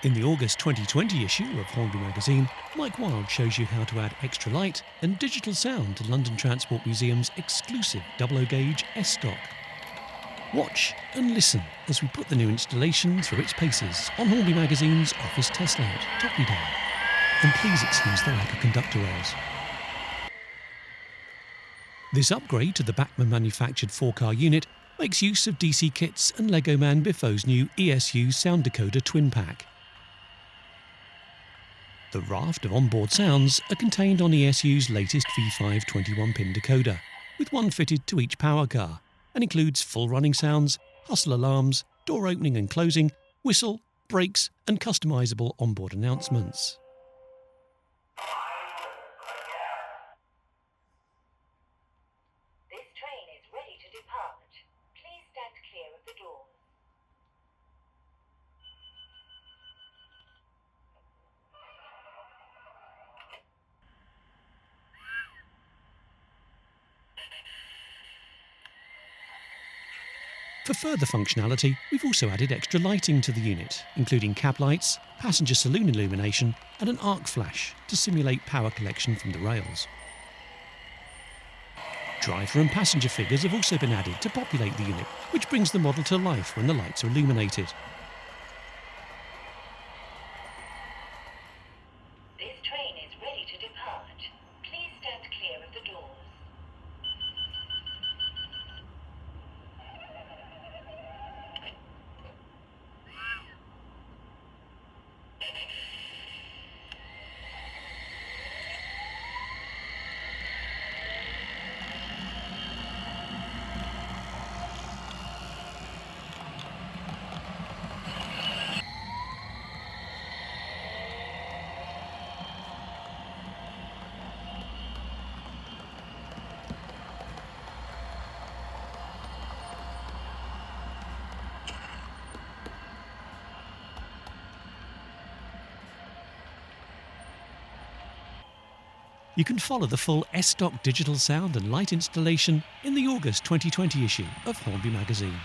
In the August 2020 issue of Hornby magazine, Mike Wilde shows you how to add extra light and digital sound to London Transport Museum's exclusive 00-gauge S Stock. Watch and listen as we put the new installation through its paces on Hornby magazine's office test layout, Topley Down. And please excuse the lack of conductor errors. This upgrade to the Bachmann manufactured 4-car unit makes use of DC kits and Legomanbiffo's new ESU sound decoder twin pack. The raft of onboard sounds are contained on ESU's latest V5 21-pin decoder, with one fitted to each power car, and includes full running sounds, hustle alarms, door opening and closing, whistle, brakes and customisable onboard announcements. This train is ready to depart. Please stand clear of the doors. For further functionality, we've also added extra lighting to the unit, including cab lights, passenger saloon illumination and an arc flash to simulate power collection from the rails. Driver and passenger figures have also been added to populate the unit, which brings the model to life when the lights are illuminated. This train is ready to depart. Please stand clear of the doors. You can follow the full S Stock digital sound and light installation in the August 2020 issue of Hornby magazine.